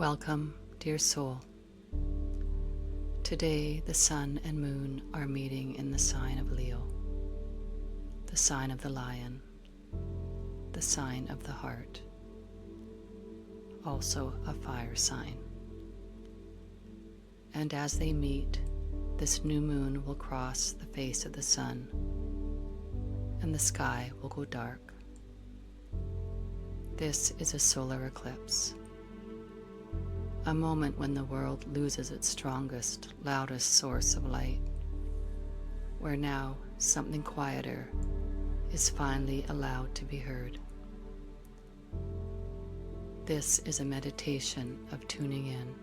Welcome, dear soul. Today, the sun and moon are meeting in the sign of Leo, the sign of the lion, the sign of the heart, also a fire sign. And as they meet, this new moon will cross the face of the sun, and the sky will go dark. This is a solar eclipse, a moment when the world loses its strongest, loudest source of light, where now something quieter is finally allowed to be heard. This is a meditation of tuning in,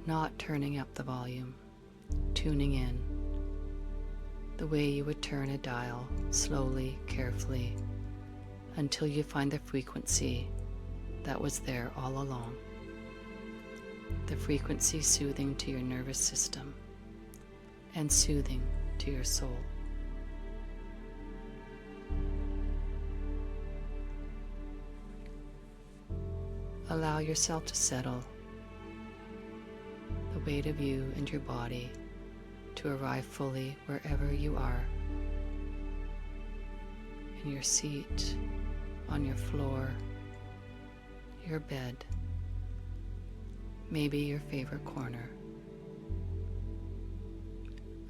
not turning up the volume, tuning in, the way you would turn a dial, slowly, carefully, until you find the frequency that was there all along. The frequency soothing to your nervous system and soothing to your soul. Allow yourself to settle, the weight of you and your body to arrive fully wherever you are, in your seat, on your floor, your bed, maybe your favorite corner.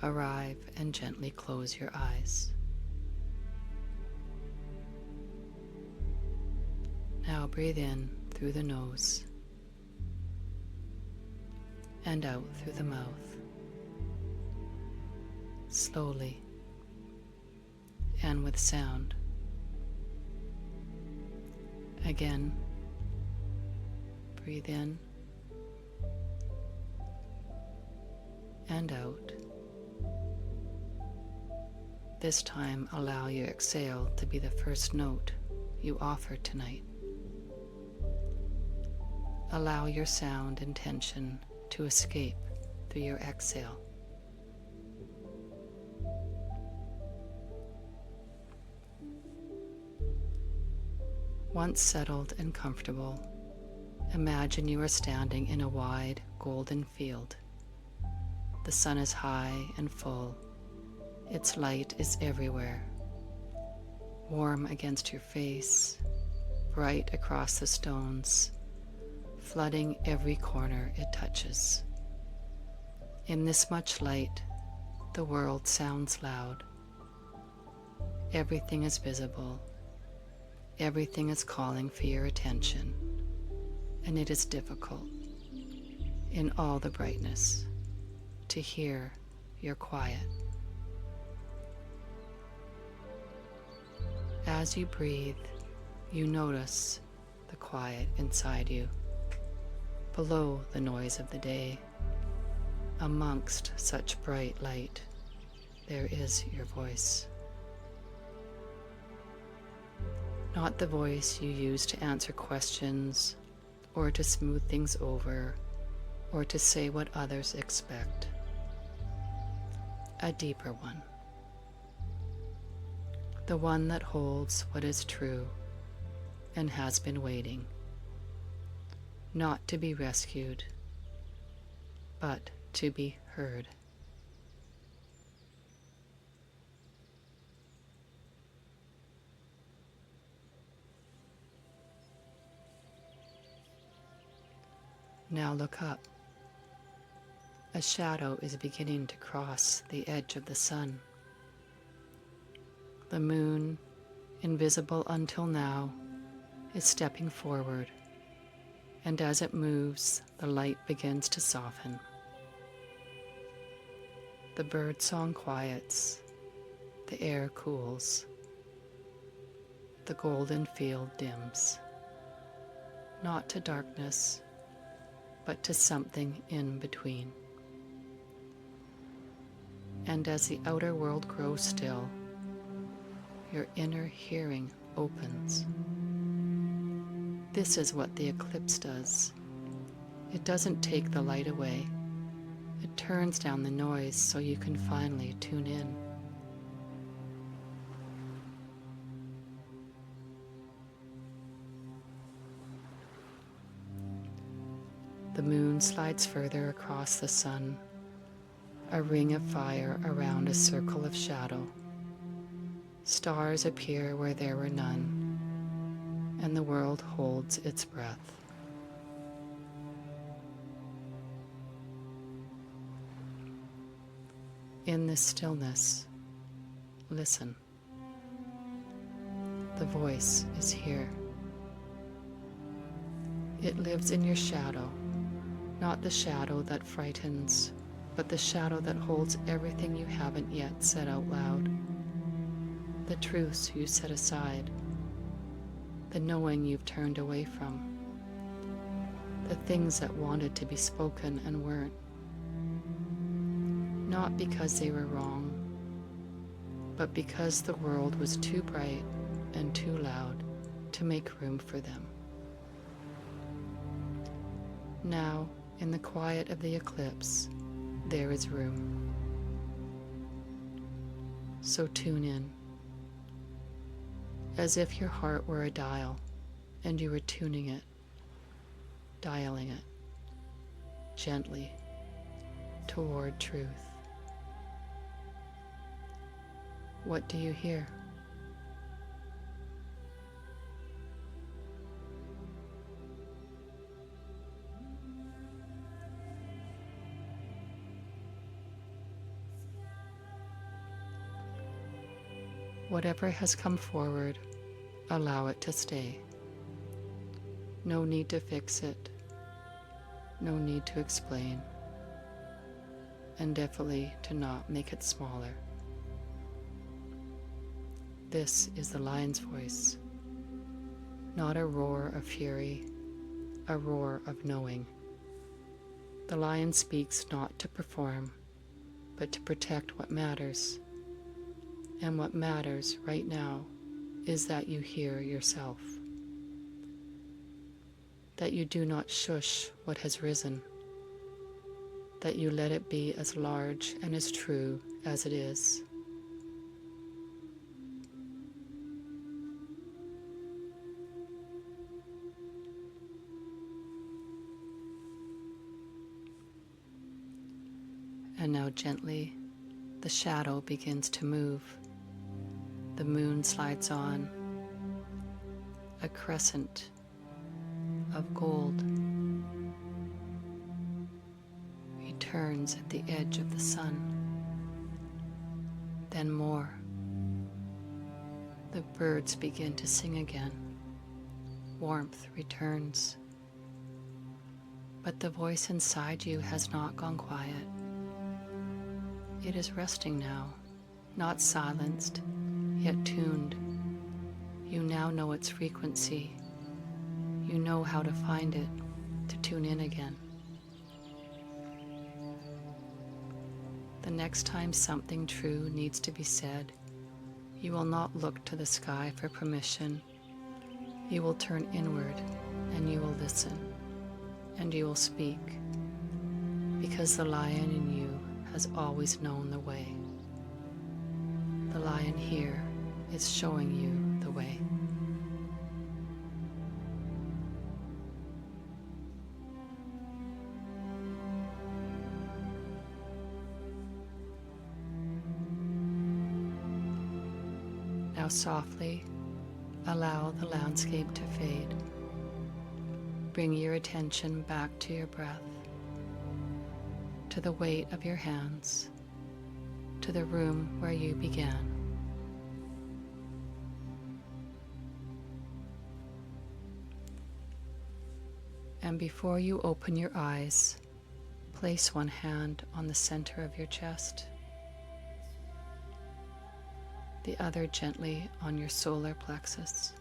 Arrive and gently close your eyes. Now breathe in through the nose and out through the mouth, slowly and with sound. Again, breathe in and out. This time, allow your exhale to be the first note you offer tonight. Allow your sound and tension to escape through your exhale. Once settled and comfortable, imagine you are standing in a wide, golden field. The sun is high and full. Its light is everywhere, warm against your face, bright across the stones, flooding every corner it touches. In this much light, the world sounds loud. Everything is visible. Everything is calling for your attention, and it is difficult, in all the brightness, to hear your quiet. As you breathe, you notice the quiet inside you, below the noise of the day. Amongst such bright light, there is your voice. Not the voice you use to answer questions, or to smooth things over, or to say what others expect. A deeper one. The one that holds what is true and has been waiting, not to be rescued, but to be heard. Now look up. A shadow is beginning to cross the edge of the sun. The moon, invisible until now, is stepping forward, and as it moves, the light begins to soften. The birdsong quiets, the air cools, the golden field dims, not to darkness, but to something in between. And as the outer world grows still, your inner hearing opens. This is what the eclipse does. It doesn't take the light away. It turns down the noise so you can finally tune in. moon slides further across the sun, a ring of fire around a circle of shadow. Stars appear where there were none, and the world holds its breath. In this stillness, listen. The voice is here. It lives in your shadow, not the shadow that frightens, but the shadow that holds everything you haven't yet said out loud. The truths you set aside, the knowing you've turned away from, the things that wanted to be spoken and weren't. Not because they were wrong, but because the world was too bright and too loud to make room for them. Now, in the quiet of the eclipse, there is room. So tune in, as if your heart were a dial and you were tuning it, dialing it gently toward truth. What do you hear? Whatever has come forward, allow it to stay. No need to fix it, no need to explain, and definitely to not make it smaller. This is the lion's voice, not a roar of fury, a roar of knowing. The lion speaks not to perform, but to protect what matters. And what matters right now is that you hear yourself, that you do not shush what has risen, that you let it be as large and as true as it is. And now gently, the shadow begins to move. The moon slides on, a crescent of gold. Returns at the edge of the sun. Then more. The birds begin to sing again. Warmth returns. But the voice inside you has not gone quiet. It is resting now, not silenced, yet tuned. You now know its frequency. You know how to find it, to tune in again. The next time something true needs to be said, you will not look to the sky for permission. You will turn inward and you will listen and you will speak, because the lion in you has always known the way. The lion here is showing you the way. Now softly allow the landscape to fade. Bring your attention back to your breath, to the weight of your hands, to the room where you began. And before you open your eyes, place one hand on the center of your chest, the other gently on your solar plexus.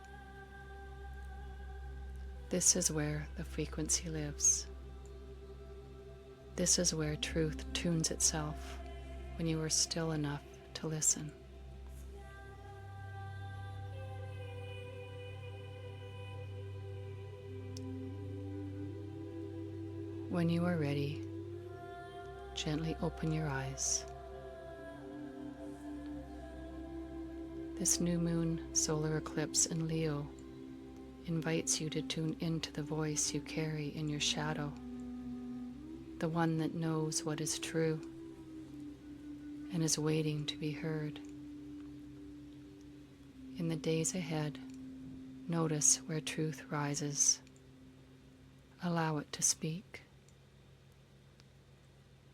This is where the frequency lives. This is where truth tunes itself when you are still enough to listen. When you are ready, gently open your eyes. This new moon solar eclipse in Leo invites you to tune into the voice you carry in your shadow, the one that knows what is true and is waiting to be heard. In the days ahead, notice where truth rises. Allow it to speak.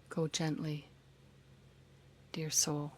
Go gently, dear soul.